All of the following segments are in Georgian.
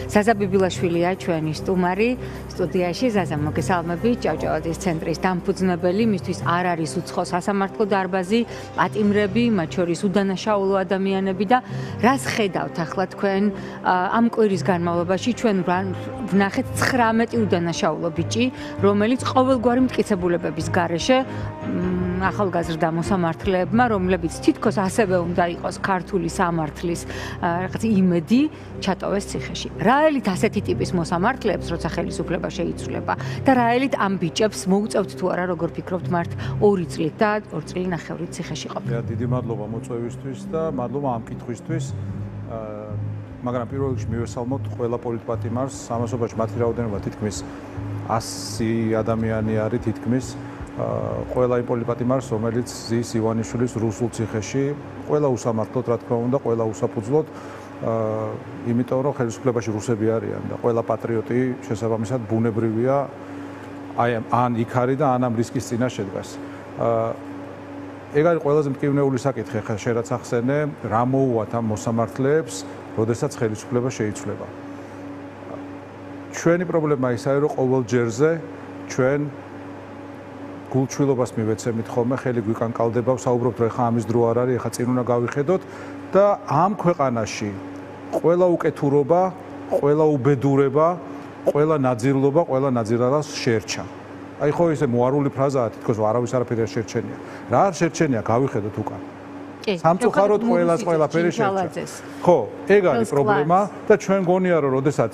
ზაზა ბიბილაშვილია ჩვენი სტუმარი სტუდიაში. ზაზა, მოგესალმებით. ჭავჭავაძის ცენტრის დამფუძნებელი, მისთვის არ არის უცხო სასამართლო დარბაზი, პატიმრები, მათ შორის უდანაშაულო ადამიანები და რას ხედავთ ახლა თქვენ ამ კვირის განმავლობაში ჩვენ ვნახეთ 19 უდანაშაულო ბიჭი, რომელიც ყოველგვარი მტკიცებულებების გარეშე ახალგაზრდა მოსამართლეებმა, რომლებიც თითქოს ასევე უნდა იყოს ქართული სამართლის რაღაც იმედი, ჩატოვეს ციხეში. რა ელით ასეთი ტიპის მოსამართლეებს, როცა ხელისუფლება შეიცვლება და რა ელით ამ ბიჭებს მოუწევთ თუ არა, როგორ ფიქრობთ მართ 2 წლით და 2 წელი ნახევრით ციხეში ყოფნა. დიდი მადლობა მოწვევისთვის და მადლობა ამ კითხვისთვის. მაგრამ პირველ რიგში მივესალმოთ ყველა პოლიტპატიმარს, სამასობაში მათი რაოდენობა თითქმის 100 ადამიანი არის თითქმის. ყველა იმ პოლიტპატიმარს, რომელიც ზის ივანიშვილის რუსულ ციხეში, ყველა უსამართლოდ, რა თქმა უნდა, ყველა უსაფუძვლოდ, იმიტომ რომ ხელისუფლებაში რუსები არიან და ყველა პატრიოტი შესაბამისად ბუნებრივია ან იქ არის და ან ამ რისკის წინაშე დგას. ეგ არის ყველაზე მტკივნეული საკითხი, ხა შენ რაც ახსენე, რა მოუვათ ამ მოსამართლეებს, როდესაც ხელისუფლება შეიცვლება. ჩვენი პრობლემა ის არის, რომ ყოველ ჯერზე ჩვენ გულჩვილობას მივეცემით ხოლმე, ხელი გვიკანკალდება, საუბრობთ, რომ ეხა ამის დრო არ არის, ეხა წინ უნდა გავიხედოთ და ამ ქვეყანაში ყველა უკეთურობა, ყველა უბედურება, ყველა ნაძირლობა, ყველა ნაძირალას შერჩა. აი ხო ესე მოარული ფრაზაა, თითქოს არავის არაფერი არ შერჩენია. რა არ შერჩენია, გავიხედოთ უკან. სამწუხაროდ ყველას ყველაფერი შერჩა. ხო, ეგ არის პრობლემა და ჩვენ გონია რომ როდესაც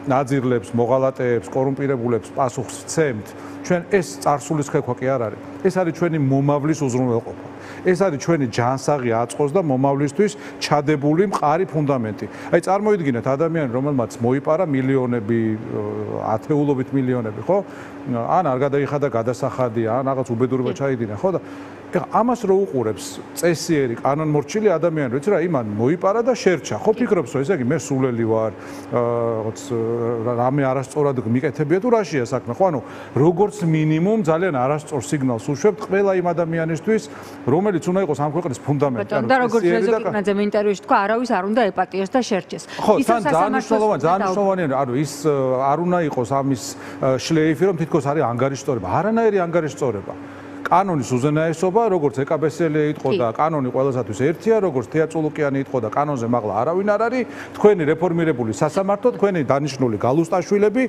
ნაძირლებს, მოღალატეებს, კორუმპირებულებს პასუხს ვცემთ, ჩვენ ეს წარსულის ხექვა კი არ არის. ეს არის ჩვენი მომავლის უზრუნველყოფა. ეს არის ჩვენი ჯანსაღი აწყოს და მომავლისთვის ჩადებული მყარი ფუნდამენტი. აი წარმოიდგინეთ ადამიანი, რომელმაც მოიპარა მილიონები, ათეულობით მილიონები, ხო? ან არ გადაიხადა გადასახადი, ან რაღაც უბედურება ჩაიდინა, ხო? და ეხლა ამას რო უყურებს წესიერი კანონმორჩილი ადამიანი, ვიცი რა, იმან მოიპარა და შერჩა. ხო ფიქრობს, რომ ესე იგი მე სულელი ვარ, რაღაც რამე არასწორად მიკეთებია თუ რაშია საქმე, ხო? ანუ როგორც მინიმუმ ძალიან არასწორ სიგნალს უშვებთ ყველა იმ ადამიანისთვის, რომელიც უნდა იყოს ამ ქვეყნის ფუნდამენტი. და როგორც რეზო კიკნაძემ ინტერვიუში თქვა, არავის არ უნდა ეპატიოს და შერჩეს. ის ძალიან მნიშვნელოვანია, ანუ ის არ უნდა იყოს ამის შლეიფი, რომ თითქოს არის ანგარიშწორება. არანაირი ანგარიშწორება. კანონის უზენაესობა, როგორც ეკაბესელი იტყო და კანონი ყველასათვის ერთია, როგორც თეა წულუკიანი იტყო და კანონზე მაღლა არავინ არ არის, თქვენი რეფორმირებული სასამართლო, თქვენი დანიშნული გალუსტაშვილები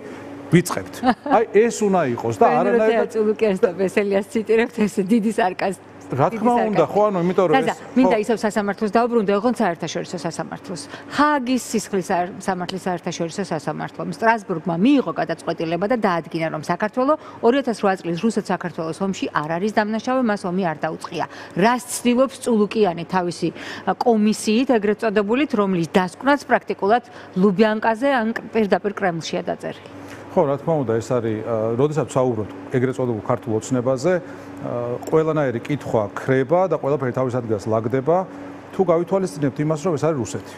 ვიწყებთ. აი ეს უნდა იყოს და არანაირად თეა წულუკიანს და ბესელიას ციტირებთ, ეს დიდი სარკაზმი. რა თქმა უნდა, ხო, ანუ იმიტომ რომ ეს მინდა ისევ სასამართლოს დაუბრუნდე, ოღონდ საერთაშორისო სასამართლოს. ჰააგის სისხლის სამართლის საერთაშორისო სასამართლომ სტრასბურგმა მიიღო გადაწყვეტილება და დაადგინა, რომ საქართველოს 2008 წლის რუსეთ-საქართველოს ომში არ არის დამნაშავე, მას ომი არ დაუწყია. რას ცდილობს წულუკიანი თავისი კომისიით, ეგრეთ წოდებულით, რომლის დასკვნაც პრაქტიკულად ლუბიანკაზე ან პირდაპირ კრემლშია დაწერილი. ხო, რა თქმა უნდა, ეს არის, როდესაც ვსაუბრობთ ეგრეთ წოდებულ ქართულ ოცნებაზე, ყველანაირი კითხვა ქრება და ყველაფერი თავის ადგილას ლაგდება, თუ გავითვალისწინებთ იმას, რომ ეს არის რუსეთი.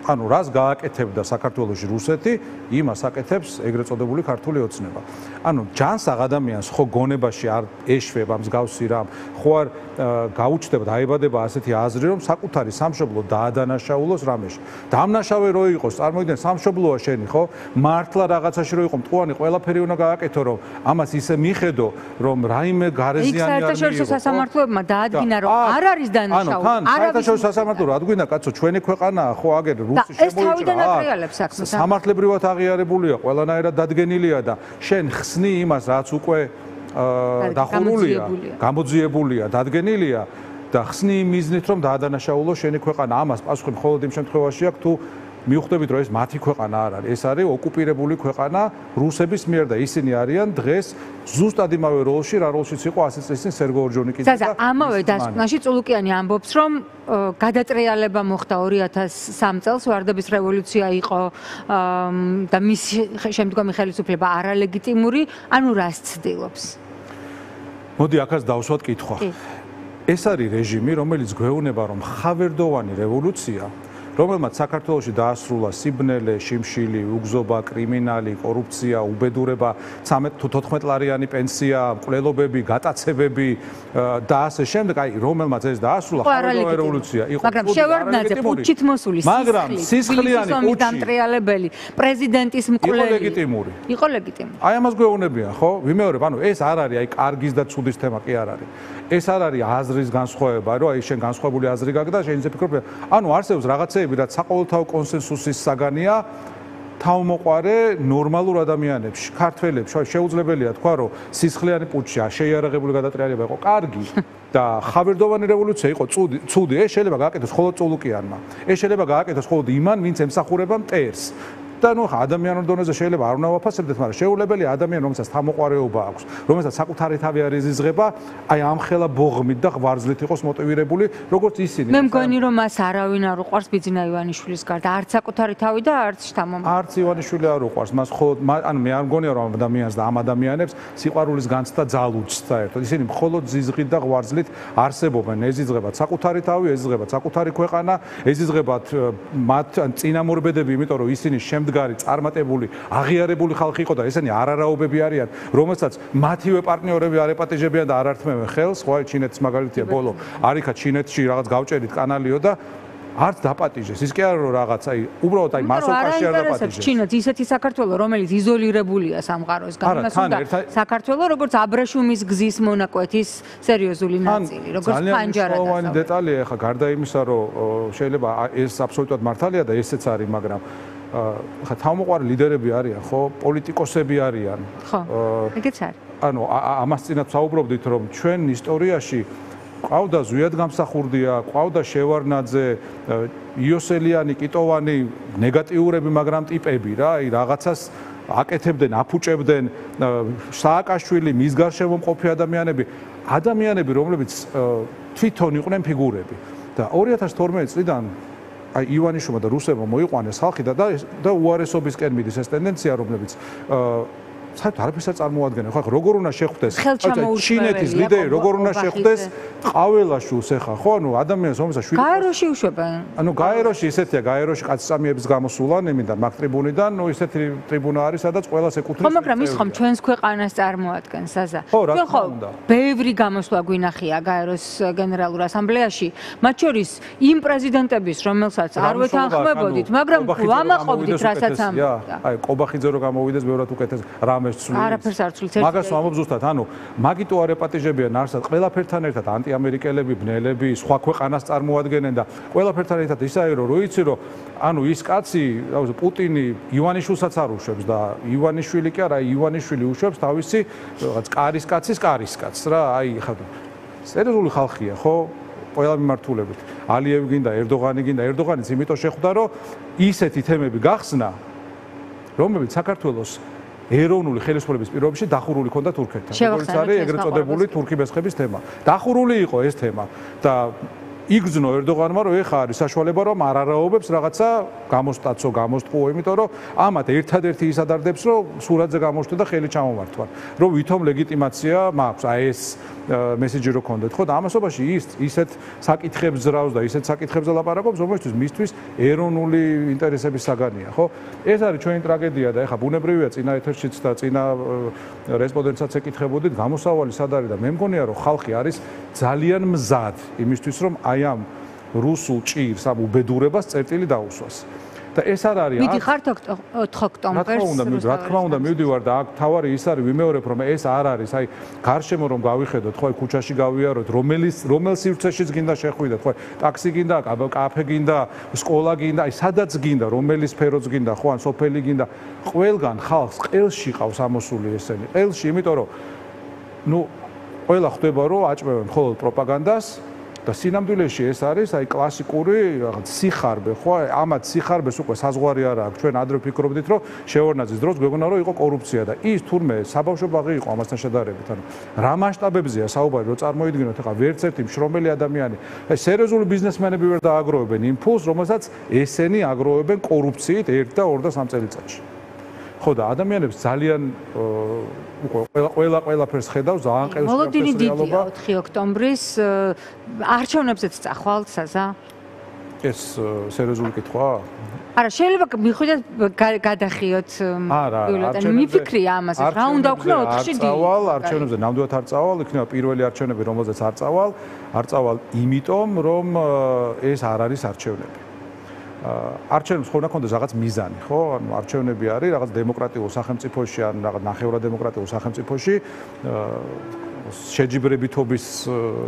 ანუ რას გააკეთებდა საქართველოში რუსეთი, იმას აკეთებს ეგრეთ წოდებული ქართული ოცნება. ანუ ჯანსაღ ადამიანს ხო გონებაში არ ეშვება მსგავსი რამ, ხო არ გაუჩნდება, დაებადება ასეთი აზრი, რომ საკუთარი სამშობლო დაადანაშაულოს რამეში. დამნაშავე რო იყოს, წარმოიდგინე სამშობლოა შენი, ხო? მართლა რაღაცაში რო იყო მტყუანი, ყველაფერი უნდა გააკეთო, რომ ამას ისე მიხედო, რომ რაიმე გარეზიანი არ მიიღო. საერთაშორისო სასამართლოებმა დაადგინა, რომ არ არის დანაშაული. საერთაშორისო სასამართლო რა ადგინა, კაცო, ჩვენი ქვეყანაა, ხო აგერ ეს თავიდან ატრიალებს საქმეს. სამართლებრივად აღიარებულია, ყველანაირად დადგენილია და შენ ხსნი იმას, რაც უკვე დახურულია, გამოძიებულია, დადგენილია და ხსნი იმ მიზნით, რომ დაადანაშაულო შენი ქვეყანა. ამას პასუხი მხოლოდ იმ შემთხვევაში აქვს, თუ მიუხვდებით, რომ ეს მათი ქვეყანა არ არის. ეს არის ოკუპირებული ქვეყანა რუსების მიერ და ისინი არიან დღეს ზუსტად იმავე როლში, რა როლშიც იყო 100 წლის წინ სერგო ორჯონიკიძე. ზაზა, ამავე დასკვნაში წულუკიანი ამბობს, რომ გადატრიალება მოხდა 2003 წელს, ვარდების რევოლუცია იყო და მის შემდგომი ხელისუფლება არალეგიტიმური, ანუ რას ცდილობს? მოდი აქაც დავსვათ კითხვა. ეს არის რეჟიმი, რომელიც გვეუბნება, რომ ხავერდოვანი რევოლუცია რომელმაც საქართველოში დაასრულა სიბნელე, შიმშილი, უგზობა, კრიმინალი, კორუფცია, უბედურება, 13-14 ლარიანი პენსია, მკვლელობები, გატაცებები და ასე შემდეგ, აი რომელმაც ეს დაასრულა ხალხური რევოლუცია იყო. მაგრამ შევარდნაძე პუტჩით მოსული სისხლიანი პუტჩი დამტრიალებელი პრეზიდენტის მკვლელი იყო ლეგიტიმური. აი ამას გვეუბნებიან, ხო? ვიმეორებ, ანუ ეს არ არის აი კარგის და ცუდის თემა კი არ არის. ეს არ არის აზრის განსხვავება, რომ აი შენ განსხვავებული აზრი გაქვს და შენ ისე ფიქრობ, ანუ არსებობს რაღაცეები, რაც საყოველთაო კონსენსუსის საგანია თავმოყარე ნორმალურ ადამიანებში, ქართველებში. შეუძლებელია თქვა, რომ სისხლიანი პუტჩი, შეიარაღებული გადატრიალება იყო კარგი და ხავერდოვანი რევოლუცია იყო ცუდი. ეს შეიძლება გააკეთოს მხოლოდ წულუკიანმა. ეს შეიძლება გააკეთოს მხოლოდ იმან, ვინც ემსახურება მტერს. და ნუ ადამიანურ დონეზე შეიძლება არ უნდა ვაფასებდეთ, მაგრამ შეუძლებელია ადამიანი, რომელსაც თამოყარეობა აქვს, რომელსაც საკუთარი თავი არ ეზიზღება, აი ამხელა ბოღმით და ღვარძლით იყოს მოტივირებული, როგორც ისინი. მე მგონი, რომ მას არავინ არ უყვარს ბიძინა ივანიშვილის გარდა, არც საკუთარი თავი და არც შთამომავალი. არც ივანიშვილი არ უყვარს, მას მხოლოდ ანუ მე არ მგონია, რომ ადამიანს და ამ ადამიანებს სიყვარულის განცდა ძალუძს საერთოდ. ისინი მხოლოდ ზიზღით და ღვარძლით არსებობენ, ეზიზღებათ საკუთარი თავი, ეზიზღებათ საკუთარი ქვეყანა, ეზიზღებათ მათ წინამორბედები, იმიტომ რომ ისინი მდგარი წარმატებული აღიარებული ხალხი იყო და ესენი არარაობები არიან, რომელსაც მათივე პარტნიორები არ ეპატიჟებიან და არ ართმევენ ხელს, ხო, ჩინეთის მაგალითია ბოლო არიქა ჩინეთში რაღაც გავჭერით კანალიო და არც დაპატიჟეს. ის კი არა რომ რაღაც აი უბრალოდ აი მასოვკაში არ დაპატიჟეს. ჩინეთს ისეთი საქართველო, რომელიც იზოლირებულია სამყაროს გამო, საქართველო როგორც აბრეშუმის გზის მონაკვეთის სერიოზული ნაწილი, როგორც ფანჯარა. ძალიან დეტალია ახლა გარდა იმისა, რომ შეიძლება ეს აბსოლუტურად მართალია და ესეც არის, მაგრამ ხა თავმოყარი ლიდერები არიან, ხო, პოლიტიკოსები არიან. ხო, ეგეც არის. ანუ ამას წინათ საუბრობდით, რომ ჩვენ ისტორიაში ყავდა ზვიად გამსახურდია, ყავდა შევარდნაძე, იოსელიანი, კიტოვანი, ნეგატიურები, მაგრამ ტიპები რა, აი რაღაცას აკეთებდნენ, აფუჭებდნენ, სააკაშვილი, მის გარშემო მყოფი ადამიანები, რომლებიც თვითონ იყვნენ ფიგურები. და 2012 წლიდან აი ივანიშვილმა და რუსებმა მოიყვანეს ხალხი და უარესობისკენ მიდის ეს ტენდენცია, რომლებიც საერთოდ არაფერს არ წარმოადგენენ. ხო, როგორ უნდა შეხვდეს ჩინეთის ლიდერი, როგორ უნდა შეხვდეს ყაველაშვილს ახლა, ხო, ანუ ადამიანს რომელსაც შვილი გაეროში უშვებენ. ანუ გაეროში ისეთია, გაეროში კაცსამიების გამოსულან იმიდან მაგ ტრიბუნიდან, ნუ ისეთი ტრიბუნა არის, სადაც ყველას ეკუთვნის. ხო, მაგრამ ის ხომ ჩვენს ქვეყანას წარმოადგენს, საზა. ჩვენ ხო ბევრი გამოსვლა გვინახია გაეროს გენერალურ ასამბლეაში, მათ შორის იმ პრეზიდენტების, რომელსაც არ ვეთანხმებოდით, მაგრამ ვამაყობდით, რასაც ამბობდა. აი, ყობახიძე რო გამოვიდეს, ბევრად უკეთეს რამეს ცვლის. არაფერს არ ცვლის. მაგას ვამბობ ზუსტად, ანუ მაგიტო არ ეპატიჟებიან არსად ყველაფერთან ერთად ანტიამერიკელები, ბნელები, სხვა ქვეყანას წარმოადგენენ და ყველაფერთან ერთად ისაა, რომ როიცი რომ ანუ ის კაცი, პუტინი ივანიშვილსაც არ უშვებს და ივანიშვილი კი არა, ივანიშვილი უშვებს თავისი რაღაც კარისკაცს რა, აი ხა სერიოზული ხალხია, ხო? ყველა მიმართულებით. ალიევი გინდა, ერდოღანი გინდა, ერდოღანიც იმიტომ შეხვდა, რომ ისეთი თემები გახსნა, რომლებიც საქართველოს ეროვნული ხელისუფლების პირობებში დახურული ქონდა თურქეთთან. როგორც არის ეგრეთ წოდებული თურქი მესხების თემა. დახურული იყო ეს თემა და იგზნო ერდოღანმა, რომ ეხა არის საშუალება, რომ არარაობებს რაღაცა გამოსტაცო, გამოსტყუო, იმიტომ რომ ამათ ერთადერთი ის ადარდებს, რომ სურათზე გამოჩნდა და ხელი ჩამომართვან. რომ ვითომ ლეგიტიმაცია მაქვს, აი ეს მესეჯი რო ქონდეთ, ხო და ამასობაში ისეთ საკითხებს ძრავს და ისეთ საკითხებზე ლაპარაკობს, რომელშიც მისთვის ეროვნული ინტერესების საგანია, ხო? ეს არის ჩვენი ტრაგედია და ეხა ბუნებრივია წინა ეთერშიც და წინა რესპონდენტსაც ეკითხებოდით, გამოსავალი სად არის და მე მგონია, რომ ხალხი არის ძალიან მზად იმისთვის, რომ აი ამ რუსულ ჭირს, ამ უბედურებას წერტილი დაუსვას. და ეს არ არის. მიდი ხართ 4 ოქტომბერს. რა თქმა უნდა, მივდივარ და აქ თავარი ის არის, ვიმეორებ, რომ ეს არ არის, აი გარშემო რომ გავიხედოთ, ხო, ქუჩაში გავიაროთ, რომელ სივრცეშიც გინდა შეხვიდეთ, ხო, ტაქსი გინდა, კაფე გინდა, სკოლა გინდა, აი სადაც გინდა, რომელი სფეროც გინდა, ხო, ან სოფელი გინდა, ყველგან ხალხს ყელში ყავს ამოსული ესენი. ყელში, იმიტომ რომ ნუ ყველა ხვდება, რომ აჭმევენ მხოლოდ პროპაგანდას. და სინამდვილეში ეს არის აი კლასიკური რაღაც სიხარბე, ხო? ამათ სიხარბეს უკვე საზღვარი არ აქვს. ჩვენ ადრე ვფიქრობდით, რომ შევარდნაძის დროს გვეგონა, რომ იყო კორუფცია და ის თურმე საბავშვო ბაღი იყო ამასთან შედარებით. ანუ რა მასშტაბებზეა საუბარი, რომ წარმოიდგინოთ, ახლა ვერც ერთი მშრომელი ადამიანი, აი სერიოზული ბიზნესმენები ვერ დააგროვებენ იმ ფულს, რომელსაც ესენი აგროვებენ კორუფციით 1 და 2 და 3 წელიწადში. ხო და ადამიანებს ძალიან ყველაფერს ხედავს, ძალიან ყელს მოლოდინი დიდია 4 ოქტომბრის არჩევნებზეც წახვალთ საზა? ეს სერიოზული კითხვაა? არა, შეიძლება მიხვიდეთ გადახიოთ ბიულეტენი. მიფიქრია ამაზე, რა უნდა ვქნა 4-ში დი. არჩევნებზე ნამდვილად არ წავალ, იქნება პირველი არჩევნები, რომელზეც არ წავალ, იმიტომ რომ ეს არ არის არჩევნები. არჩევნებს ხო უნდა ქონდეს რაღაც მიზანი, ხო? ანუ არჩევნები არის რაღაც დემოკრატიულ სახელმწიფოში, ან რაღაც ნახევრად დემოკრატიულ სახელმწიფოში შეჯიბრებითობის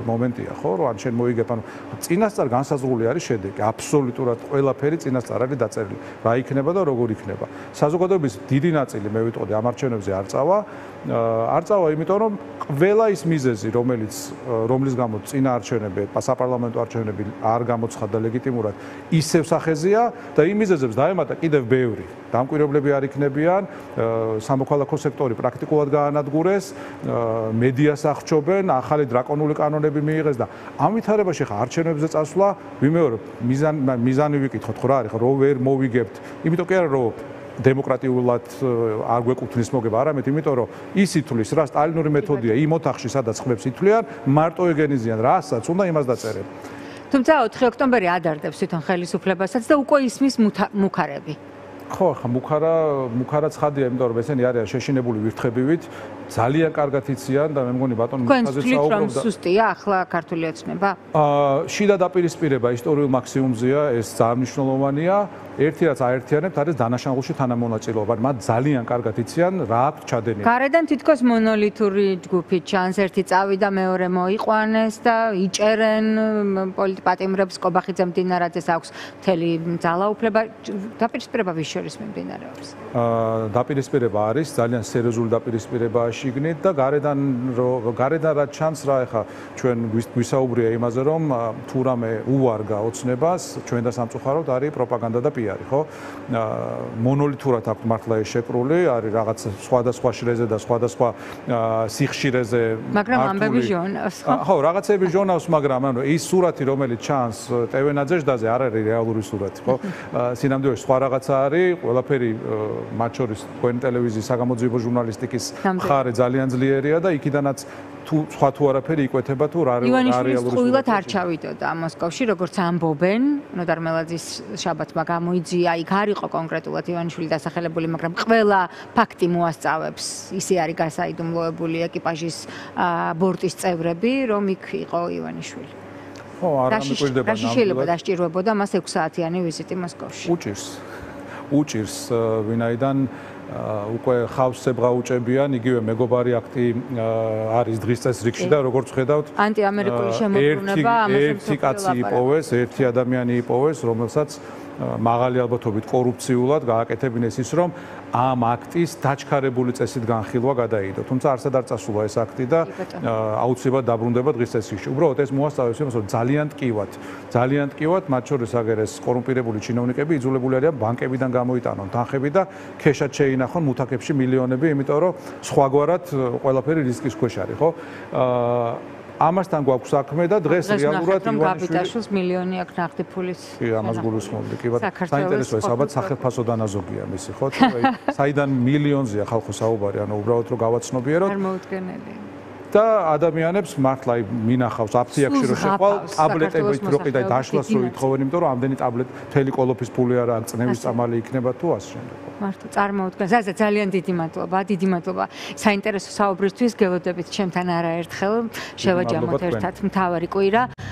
მომენტია, ხო? რომ ან შენ მოიგებ, ანუ წინასწარ განსაზღვრული არის შედეგი, აბსოლუტურად ყველაფერი წინასწარ არის დაწერილი. რა იქნება და როგორ იქნება. საზოგადოების დიდი ნაწილი, მე ვიტყოდი, ამ არჩევნებზე არ წავა, იმიტომ რომ ყველა ის მიზეზი, რომლის გამო წინა არჩევნები, საპარლამენტო არჩევნები არ გამოცხადდა ლეგიტიმურად, ისევ სახეზეა და იმ მიზეზებს დაემატა კიდევ ბევრი. დამკვირვებლები არ იქნებიან, სამოქალაქო სექტორი პრაქტიკულად გაანადგურეს, მედიას აღჭობენ, ახალი დრაკონული კანონები მიიღეს და ამ ვითარებაში ხა არჩევნებზე წასვლა, ვიმეორებ, მიზანი ვიკითხოთ, ხო რა არის, რომ ვერ მოვიგებთ, იმიტომ კი არა რომ დემოკრატიულად არ გვეკუთვნის მოგება, არამედ იმიტომ რომ ის ითვლის, რა სტალინური მეთოდია, იმ ოთახში სადაც ხმებს ითვლიან, მარტო ეგენიზიან, რასაც უნდა იმას დაწერენ. თუმცა 4 ოქტომბერი ადარდებს თვითონ ხელისუფლებასაც და უკვე ისმის მუქარები. ხო, ხა მუქარა ცხადია, იმიტომ რომ ესენი არიან შეშინებული ვირთხებივით, ძალიან კარგად იციან და მე მგონი ბატონო მუხაზეც საუბრობდა. სუსტია ახლა ქართული ოცნება? შიდა დაპირისპირება ისტორიულ მაქსიმუმზეა, ეს ძალიან მნიშვნელოვანია. ერთი რაც აერთიანებთ არის დანაშაულში თანამონაწილეობა. მათ ძალიან კარგად იციან რა აქვს ჩადენილი. გარედან თითქოს მონოლითური ჯგუფი ჩანს, ერთი წავიდა, მეორე მოიყვანეს და იჭერენ პოლიტპატიმრებს, კობახიძემ დინარაძეს აქვს მთელი ძალაუფლება. დაპირისპირება ვის შორის მიმდინარეობს? დაპირისპირება არის, ძალიან სერიოზული დაპირისპირებაა შიგნით და გარედან რაც ჩანს რა, ეხა ჩვენ გვისაუბრია იმაზე, რომ თუ რამე უვარგა ოცნებას, ჩვენ და სამწუხაროდ არის პროპაგანდა და პიარი, ხო? მონოლითურად აქვს მართლა ეს შეკრული, არის რაღაც სხვადასხვა შრეზე და სხვადასხვა სიხშირეზე. მაგრამ ამბები ჟონავს, ხო? ხო, რაღაცები ჟონავს, მაგრამ ანუ ის სურათი, რომელიც ჩანს TV ნაძეჟდაზე, არ არის რეალური სურათი, ხო? სინამდვილეში სხვა რაღაცა არის, ყველაფერი მათ შორის თქვენი ტელევიზიის საგამოძიებო ჟურნალისტიკის მხარე ძალიან ძლიერია და იქიდანაც სხვა თუ არაფერი იკვეთება თუ რა რეალური სურათი. ივანიშვილის ხუილად არ ჩავიდოდა მოსკოვში, როგორც ამბობენ, ნოდარ მელაძის შაბათმა გამოიძია, იქ არ იყო კონკრეტულად ივანიშვილი დასახელებული, მაგრამ ყველა ფაქტი მოასწავებს, ისე არის გასაიდუმლოებული ეკიპაჟის ბორტის წევრები, რომ იქ იყო ივანიშვილი. ხო, არ ამიკვირდება ნამდვილად. რა შეიძლება დასჭირვებოდა მას 6 საათიანი ვიზიტი მოსკოვში? უჭირს, ვინაიდან უკვე ხავსებღა უჭებიან, იგივე მეგობარი აქტი არის დღის წესრიგში და როგორც ხედავთ, ანტიამერიკული შემოbrunება ამაზე ერთი კაცი იპოვეს, ერთი ადამიანი იპოვეს, რომელსაც მაღალი ალბათობით კორუფციულად გააკეთებინეს ის, რომ ამ აქტის დაჩქარებული წესით განხილვა გადაიდო. თუმცა არსად არ წასულა ეს აქტი და აუცილებლად დაბრუნდება დღის წესრიგში. უბრალოდ ეს მოასწავებს იმას, რომ ძალიან ტკივად, მათ შორის აგერ ეს კორუმპირებული ჩინოვნიკები იძულებული არიან ბანკებიდან გამოიტანონ თანხები და ქეშად შეინახონ მუთაკებში მილიონები, იმიტომ რომ სხვაგვარად ყველაფერი რისკის ქვეშ არის, ხო? ამასთან გვაქვს საქმე და დღეს რეალურად ივანიშვილის მილიონი აქვს ნახტი ფულის. კი, ამას გულისხმობდი. კი, საინტერესოა, ალბათ სახელმწიფო დანაზოგია მისი, ხო? საიდან მილიონზეა ხალხო საუბარი, ანუ უბრალოდ რომ გავაცნობიეროთ. წარმოუდგენელი. და ადამიანებს მართლა მინახავს აფთიაქში რომ შეყვალ ტაბლეტებით რო ყიდა დაშლას რო ითხოვენ, იმიტომ რომ ამდენი ტაბლეტ მთელი კოლოფის ფული არა აქვს, წნევის წამალი იქნება თუ ასე შემდეგ. მართლა წარმოუდგენ. ზაზა ძალიან დიდი მადლობა. საინტერესო საუბრისთვის გელოდებით ჩემთან არაერთხელ შევაჯამოთ ერთად მთავარი კვირა.